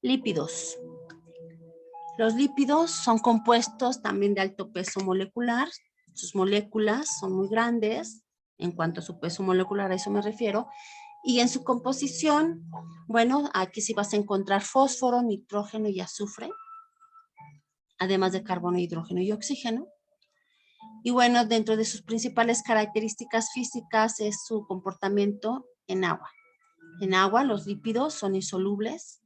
Lípidos. Los lípidos son compuestos también de alto peso molecular. Sus moléculas son muy grandes en cuanto a su peso molecular, a eso me refiero. Y en su composición, bueno, aquí sí vas a encontrar fósforo, nitrógeno y azufre, además de carbono, hidrógeno y oxígeno. Y bueno, dentro de sus principales características físicas es su comportamiento en agua. En agua los lípidos son insolubles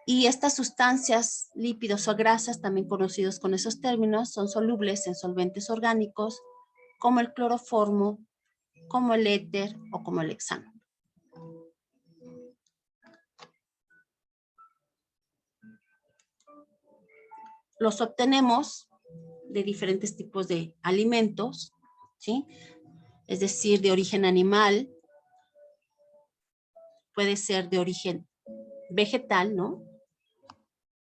y estas sustancias, lípidos o grasas, también conocidos con esos términos, son solubles en solventes orgánicos como el cloroformo, como el éter o como el hexano. Los obtenemos de diferentes tipos de alimentos, ¿sí? Es decir, de origen animal, puede ser de origen vegetal, ¿no?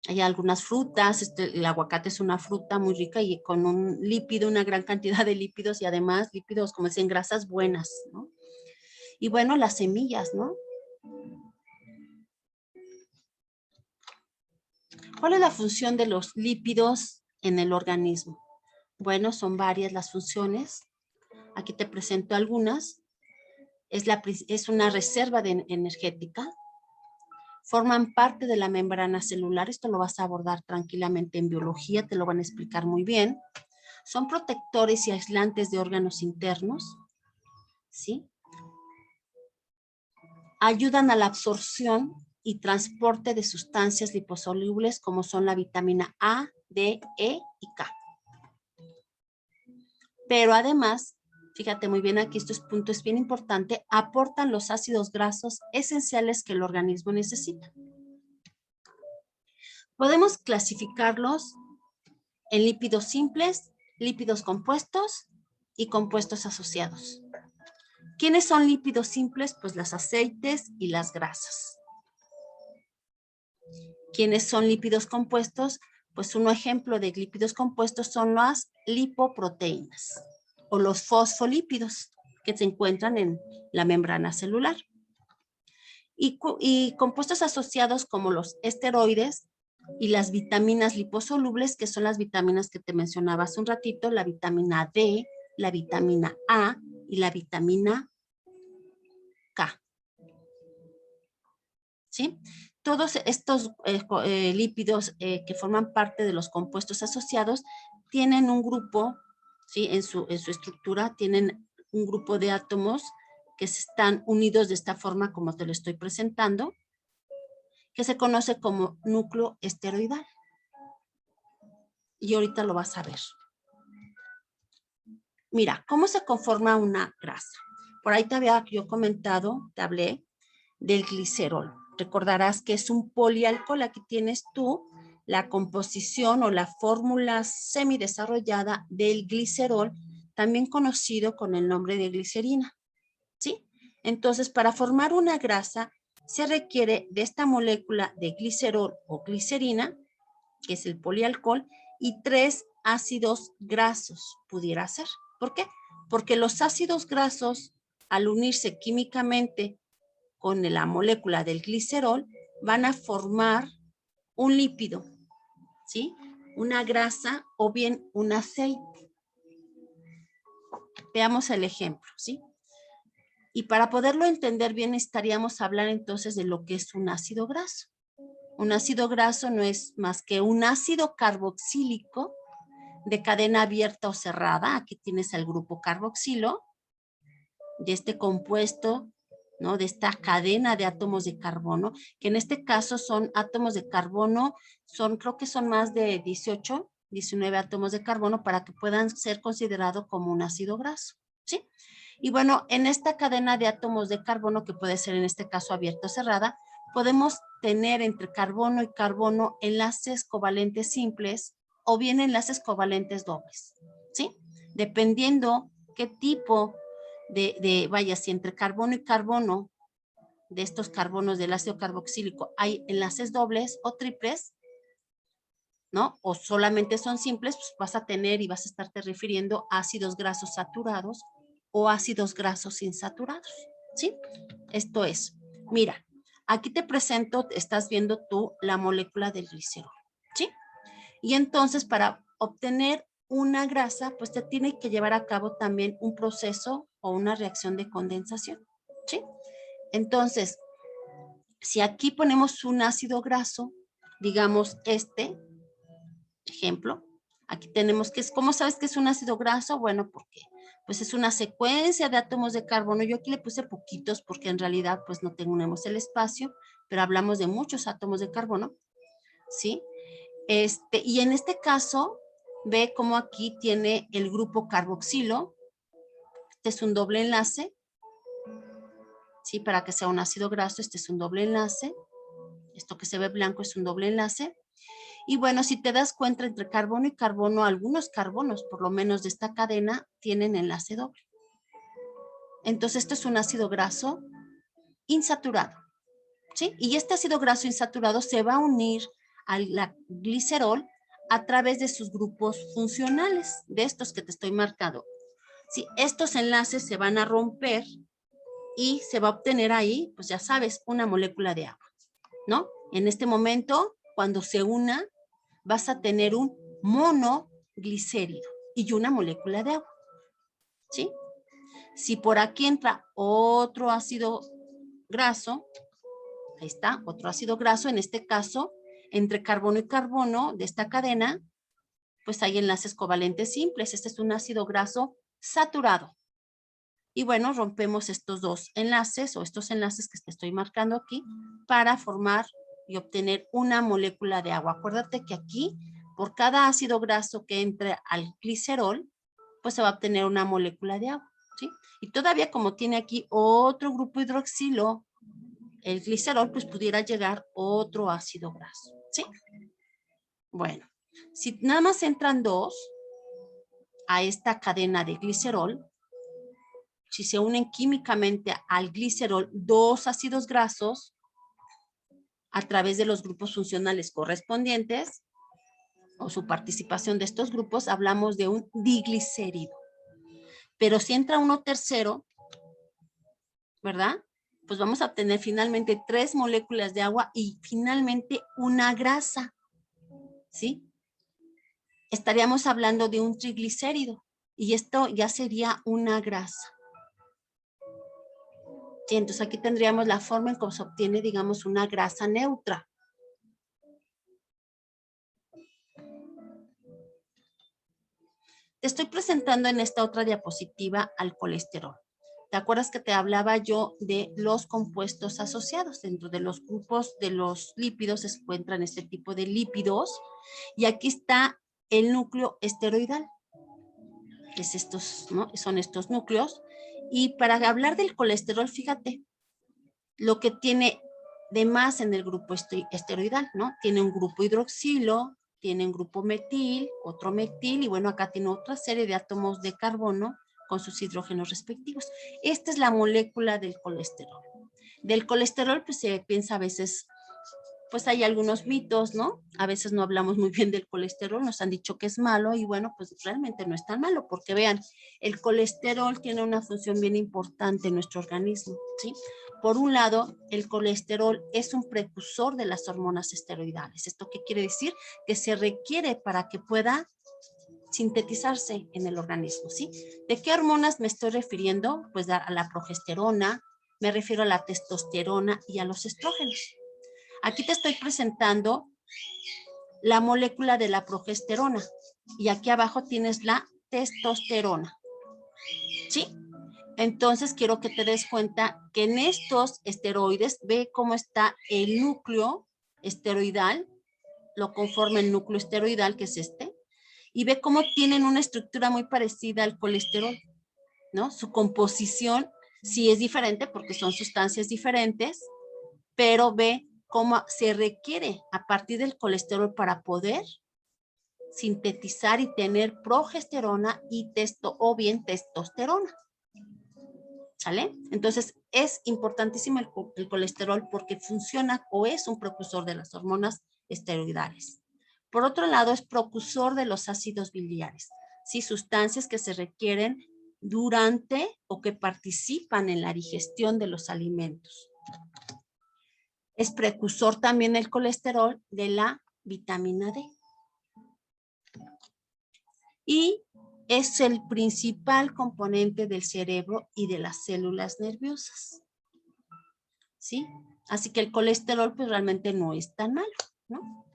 Hay algunas frutas, el aguacate es una fruta muy rica y con un lípido, una gran cantidad de lípidos y además lípidos, como decían, grasas buenas, ¿no? Y bueno, las semillas, ¿no? ¿Cuál es la función de los lípidos en el organismo? Bueno, son varias las funciones. Aquí te presento algunas. Es una reserva energética. Forman parte de la membrana celular. Esto lo vas a abordar tranquilamente en biología, te lo van a explicar muy bien. Son protectores y aislantes de órganos internos, ¿sí? Ayudan a la absorción y transporte de sustancias liposolubles como son la vitamina A, D, E y K. Pero además, fíjate muy bien aquí, este punto es bien importante, aportan los ácidos grasos esenciales que el organismo necesita. Podemos clasificarlos en lípidos simples, lípidos compuestos y compuestos asociados. ¿Quiénes son lípidos simples? Pues los aceites y las grasas. ¿Quiénes son lípidos compuestos? Pues un ejemplo de lípidos compuestos son las lipoproteínas o los fosfolípidos que se encuentran en la membrana celular. Y compuestos asociados como los esteroides y las vitaminas liposolubles, que son las vitaminas que te mencionaba hace un ratito, la vitamina D, la vitamina A y la vitamina K. ¿Sí? Todos estos lípidos que forman parte de los compuestos asociados tienen un grupo, ¿sí? En su estructura tienen un grupo de átomos que están unidos de esta forma como te lo estoy presentando, que se conoce como núcleo esteroidal. Y ahorita lo vas a ver. Mira, ¿cómo se conforma una grasa? Por ahí te había yo comentado, te hablé del glicerol. Recordarás que es un polialcohol. Aquí tienes tú la composición o la fórmula semidesarrollada del glicerol, también conocido con el nombre de glicerina, ¿sí? Entonces, para formar una grasa, se requiere de esta molécula de glicerol o glicerina, que es el polialcohol, y 3 ácidos grasos, pudiera ser. ¿Por qué? Porque los ácidos grasos, al unirse químicamente con la molécula del glicerol, van a formar un lípido, ¿sí? Una grasa o bien un aceite. Veamos el ejemplo, ¿sí? Y para poderlo entender bien, estaríamos hablando entonces de lo que es un ácido graso. Un ácido graso no es más que un ácido carboxílico de cadena abierta o cerrada. Aquí tienes el grupo carboxilo de este compuesto, ¿no? De esta cadena de átomos de carbono, que en este caso son átomos de carbono, creo que son más de 18, 19 átomos de carbono para que puedan ser considerados como un ácido graso, ¿sí? Y bueno, en esta cadena de átomos de carbono, que puede ser en este caso abierta o cerrada, podemos tener entre carbono y carbono enlaces covalentes simples o bien enlaces covalentes dobles, ¿sí? Dependiendo qué tipo vaya, si entre carbono y carbono, de estos carbonos del ácido carboxílico, hay enlaces dobles o triples, ¿no? O solamente son simples, pues vas a tener y vas a estarte refiriendo a ácidos grasos saturados o ácidos grasos insaturados, ¿sí? Esto es, mira, Aquí te presento, estás viendo tú la molécula del glicerol, ¿sí? Y entonces para obtener una grasa, pues te tiene que llevar a cabo también un proceso o una reacción de condensación, ¿sí? Entonces, si aquí ponemos un ácido graso, digamos este ejemplo, aquí tenemos que es, ¿cómo sabes que es un ácido graso? Bueno, porque pues es una secuencia de átomos de carbono. Yo aquí le puse poquitos porque en realidad pues no tenemos el espacio, pero hablamos de muchos átomos de carbono, ¿sí? Y en este caso, ve cómo aquí tiene el grupo carboxilo. Este es un doble enlace, ¿sí? Para que sea un ácido graso, este es un doble enlace. Esto que se ve blanco es un doble enlace. Y bueno, si te das cuenta, entre carbono y carbono, algunos carbonos, por lo menos de esta cadena, tienen enlace doble. Entonces, esto es un ácido graso insaturado, ¿sí? Y este ácido graso insaturado se va a unir al glicerol a través de sus grupos funcionales, de estos que te estoy marcando. ¿Sí? Estos enlaces se van a romper y se va a obtener ahí, pues ya sabes, una molécula de agua, ¿no? En este momento, cuando se una, vas a tener un monoglicérido y una molécula de agua, ¿sí? Si por aquí entra otro ácido graso, ahí está, otro ácido graso, en este caso, entre carbono y carbono de esta cadena, pues hay enlaces covalentes simples. Este es un ácido graso saturado. Y bueno, rompemos estos dos enlaces o estos enlaces que te estoy marcando aquí para formar y obtener una molécula de agua. Acuérdate que aquí, por cada ácido graso que entre al glicerol, pues se va a obtener una molécula de agua, ¿sí? Y todavía como tiene aquí otro grupo hidroxilo, el glicerol, pues pudiera llegar otro ácido graso, ¿sí? Bueno, si nada más entran dos a esta cadena de glicerol, si se unen químicamente al glicerol dos ácidos grasos a través de los grupos funcionales correspondientes o su participación de estos grupos, hablamos de un diglicérido. Pero si entra uno tercero, ¿verdad? Pues vamos a obtener finalmente 3 moléculas de agua y finalmente una grasa, ¿sí? Estaríamos hablando de un triglicérido y esto ya sería una grasa. Sí, entonces aquí tendríamos la forma en cómo se obtiene, digamos, una grasa neutra. Te estoy presentando en esta otra diapositiva al colesterol. ¿Te acuerdas que te hablaba yo de los compuestos asociados? Dentro de los grupos de los lípidos se encuentran este tipo de lípidos y aquí está el núcleo esteroidal. Es estos, ¿no? Son estos núcleos. Y para hablar del colesterol, fíjate, lo que tiene de más en el grupo esteroidal, ¿no? Tiene un grupo hidroxilo, tiene un grupo metil, otro metil, y bueno, acá tiene otra serie de átomos de carbono con sus hidrógenos respectivos. Esta es la molécula del colesterol. Del colesterol, pues se piensa a veces, pues hay algunos mitos, ¿no? A veces no hablamos muy bien del colesterol, nos han dicho que es malo y bueno, pues realmente no es tan malo porque vean, el colesterol tiene una función bien importante en nuestro organismo, ¿sí? Por un lado, el colesterol es un precursor de las hormonas esteroidales. ¿Esto qué quiere decir? Que se requiere para que pueda sintetizarse en el organismo, ¿sí? ¿De qué hormonas me estoy refiriendo? Pues a la progesterona, me refiero a la testosterona y a los estrógenos. Aquí te estoy presentando la molécula de la progesterona y aquí abajo tienes la testosterona, ¿sí? Entonces quiero que te des cuenta que en estos esteroides, ve cómo está el núcleo esteroidal, lo conforma el núcleo esteroidal, que es este, y ve cómo tienen una estructura muy parecida al colesterol, ¿no? Su composición sí es diferente porque son sustancias diferentes, pero ve cómo se requiere a partir del colesterol para poder sintetizar y tener progesterona y o bien testosterona. ¿Sale? Entonces es importantísimo el colesterol porque funciona o es un precursor de las hormonas esteroidales. Por otro lado, es precursor de los ácidos biliares, ¿sí? Sustancias que se requieren durante o que participan en la digestión de los alimentos. Es precursor también el colesterol de la vitamina D. Y es el principal componente del cerebro y de las células nerviosas. ¿Sí? Así que el colesterol pues realmente no es tan malo, ¿no?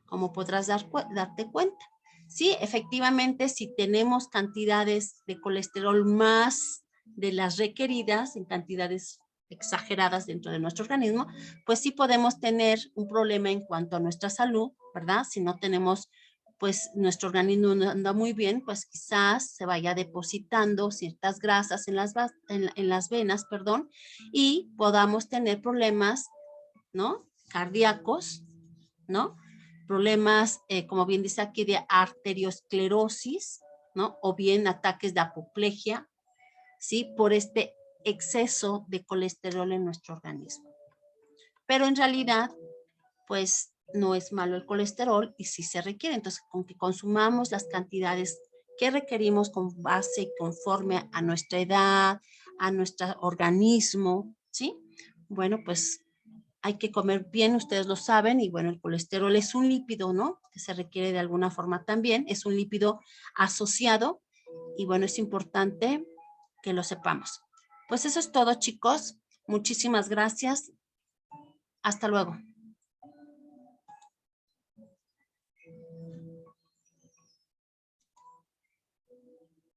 Como podrás darte cuenta. Sí, efectivamente, si tenemos cantidades de colesterol más de las requeridas, en cantidades exageradas dentro de nuestro organismo, pues sí podemos tener un problema en cuanto a nuestra salud, ¿verdad? Si no tenemos, pues nuestro organismo no anda muy bien, pues quizás se vaya depositando ciertas grasas en las venas, perdón, y podamos tener problemas, ¿no? Cardíacos, ¿no? Problemas, como bien dice aquí, de arteriosclerosis, ¿no? O bien ataques de apoplejía, ¿sí? Por este exceso de colesterol en nuestro organismo. Pero en realidad, pues no es malo el colesterol y sí se requiere. Entonces, con que consumamos las cantidades que requerimos con base y conforme a nuestra edad, a nuestro organismo, ¿sí? Bueno, pues hay que comer bien, ustedes lo saben, y bueno, el colesterol es un lípido, ¿no? Que se requiere de alguna forma también, es un lípido asociado, y bueno, es importante que lo sepamos. Pues eso es todo, chicos. Muchísimas gracias. Hasta luego.